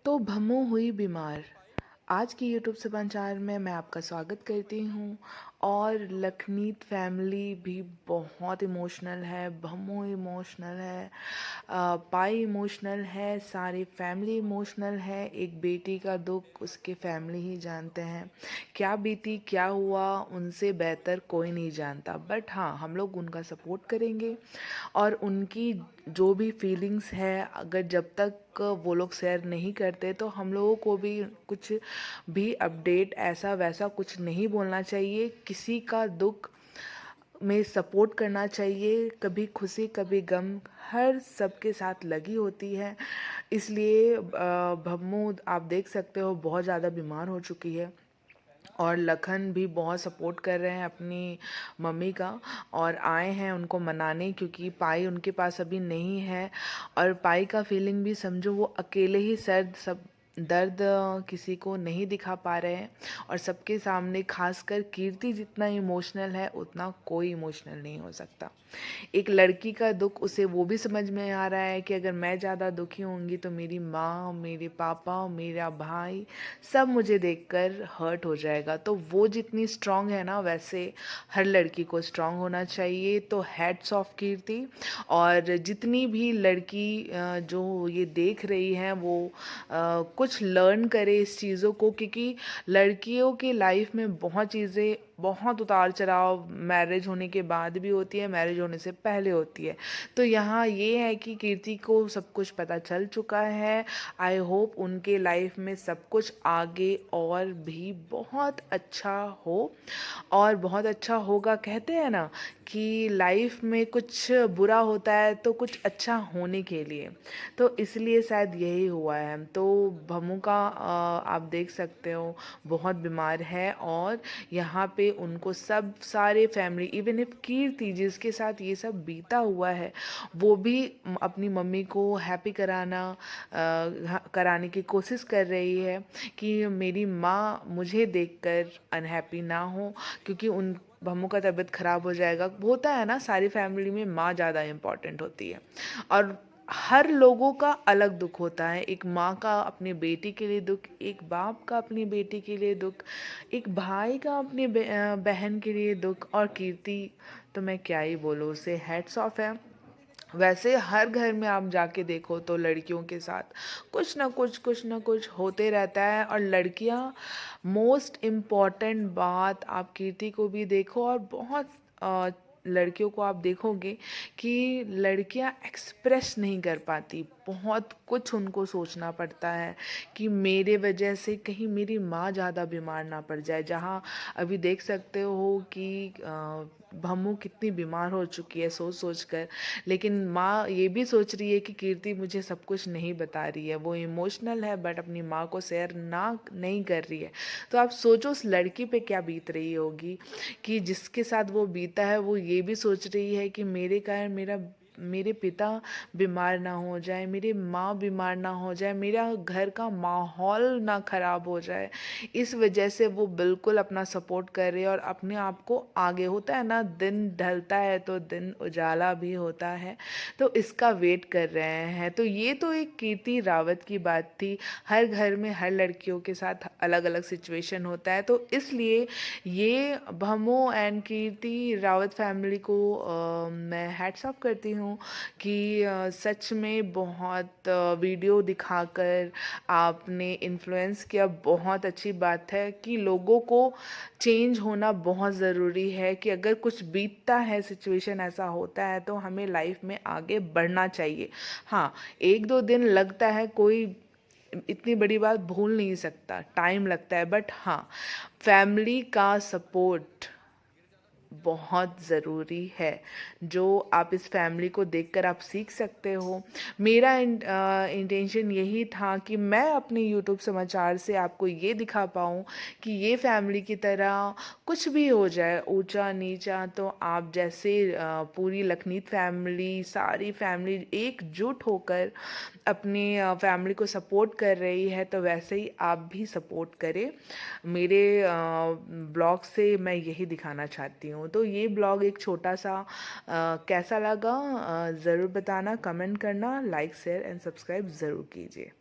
तो भम्मू हुई बीमार। आज की यूट्यूब समाचार में मैं आपका स्वागत करती हूँ। और लखनीत फैमिली भी बहुत इमोशनल है, भम्मू इमोशनल है, पाई इमोशनल है, सारी फैमिली इमोशनल है। एक बेटी का दुख उसके फैमिली ही जानते हैं। क्या बीती, क्या हुआ, उनसे बेहतर कोई नहीं जानता। बट हाँ, हम लोग उनका सपोर्ट करेंगे और उनकी जो भी फीलिंग्स है, अगर जब तक वो लोग शेयर नहीं करते तो हम लोगों को भी कुछ भी अपडेट ऐसा वैसा कुछ नहीं बोलना चाहिए। किसी का दुख में सपोर्ट करना चाहिए। कभी खुशी कभी गम हर सबके साथ लगी होती है। इसलिए भम्मू आप देख सकते हो बहुत ज़्यादा बीमार हो चुकी है और लखन भी बहुत सपोर्ट कर रहे हैं अपनी मम्मी का और आए हैं उनको मनाने, क्योंकि पाई उनके पास अभी नहीं है। और पाई का फीलिंग भी समझो, वो अकेले ही दर्द किसी को नहीं दिखा पा रहे हैं और सबके सामने, खासकर कीर्ति जितना इमोशनल है उतना कोई इमोशनल नहीं हो सकता। एक लड़की का दुख उसे वो भी समझ में आ रहा है कि अगर मैं ज़्यादा दुखी होंगी तो मेरी माँ, मेरे पापा, मेरा भाई सब मुझे देखकर हर्ट हो जाएगा। तो वो जितनी स्ट्रांग है ना, वैसे हर लड़की को स्ट्रांग होना चाहिए। तो हैट्स ऑफ कीर्ति। और जितनी भी लड़की जो ये देख रही हैं वो कुछ लर्न करे इस चीज़ों को, क्योंकि लड़कियों की लाइफ में बहुत चीज़ें, बहुत उतार चढ़ाव मैरिज होने के बाद भी होती है, मैरिज होने से पहले होती है। तो यहाँ ये है कि कीर्ति को सब कुछ पता चल चुका है। आई होप उनके लाइफ में सब कुछ आगे और भी बहुत अच्छा हो और बहुत अच्छा होगा। कहते हैं ना कि लाइफ में कुछ बुरा होता है तो कुछ अच्छा होने के लिए, तो इसलिए शायद यही हुआ है। तो भमू का आप देख सकते हो बहुत बीमार है और यहाँ पे उनको सब सारे फैमिली, इवन इफ कीर्ति जिसके साथ ये सब बीता हुआ है, वो भी अपनी मम्मी को हैप्पी कराने की कोशिश कर रही है कि मेरी माँ मुझे देखकर अनहैप्पी ना हो, क्योंकि उन भम्मू का तबीयत ख़राब हो जाएगा। होता है ना, सारी फैमिली में माँ ज़्यादा इम्पॉर्टेंट होती है और हर लोगों का अलग दुख होता है। एक माँ का अपनी बेटी के लिए दुख, एक बाप का अपनी बेटी के लिए दुख, एक भाई का अपनी बहन के लिए दुख। और कीर्ति तो मैं क्या ही बोलूँ, उसे हेड्स ऑफ है। वैसे हर घर में आप जाके देखो तो लड़कियों के साथ कुछ ना कुछ होते रहता है। और लड़कियां, मोस्ट इम्पॉर्टेंट बात, आप कीर्ति को भी देखो और बहुत लड़कियों को आप देखोगे कि लड़कियां एक्सप्रेस नहीं कर पाती। बहुत कुछ उनको सोचना पड़ता है कि मेरे वजह से कहीं मेरी माँ ज़्यादा बीमार ना पड़ जाए। जहाँ अभी देख सकते हो कि भम्मू कितनी बीमार हो चुकी है सोच सोच कर, लेकिन माँ ये भी सोच रही है कि कीर्ति मुझे सब कुछ नहीं बता रही है। वो इमोशनल है बट अपनी माँ को शेयर नहीं कर रही है। तो आप सोचो उस लड़की पे क्या बीत रही होगी कि जिसके साथ वो बीता है, वो ये भी सोच रही है कि मेरे कारण मेरे पिता बीमार ना हो जाए, मेरी माँ बीमार ना हो जाए, मेरा घर का माहौल ना ख़राब हो जाए। इस वजह से वो बिल्कुल अपना सपोर्ट कर रही है और अपने आप को आगे, होता है ना, दिन ढलता है तो दिन उजाला भी होता है, तो इसका वेट कर रहे हैं। तो ये तो एक कीर्ति रावत की बात थी। हर घर में हर लड़कियों के साथ अलग अलग सिचुएशन होता है, तो इसलिए ये भमो एंड कीर्ति रावत फैमिली को मैं हैट्स ऑफ करती हूँ कि सच में बहुत वीडियो दिखाकर आपने इन्फ्लुएंस किया। बहुत अच्छी बात है कि लोगों को चेंज होना बहुत ज़रूरी है, कि अगर कुछ बीतता है, सिचुएशन ऐसा होता है, तो हमें लाइफ में आगे बढ़ना चाहिए। हाँ, एक दो दिन लगता है, कोई इतनी बड़ी बात भूल नहीं सकता, टाइम लगता है, बट हाँ, फैमिली का सपोर्ट बहुत ज़रूरी है, जो आप इस फैमिली को देखकर आप सीख सकते हो। मेरा इंटेंशन यही था कि मैं अपने यूट्यूब समाचार से आपको ये दिखा पाऊँ कि ये फैमिली की तरह कुछ भी हो जाए, ऊंचा नीचा, तो आप जैसे पूरी लखनीत फैमिली, सारी फैमिली एकजुट होकर अपनी फैमिली को सपोर्ट कर रही है, तो वैसे ही आप भी सपोर्ट करें। मेरे ब्लॉग से मैं यही दिखाना चाहती हूँ। तो ये ब्लॉग एक छोटा सा कैसा लगा ज़रूर बताना, कमेंट करना, लाइक शेयर एंड सब्सक्राइब ज़रूर कीजिए।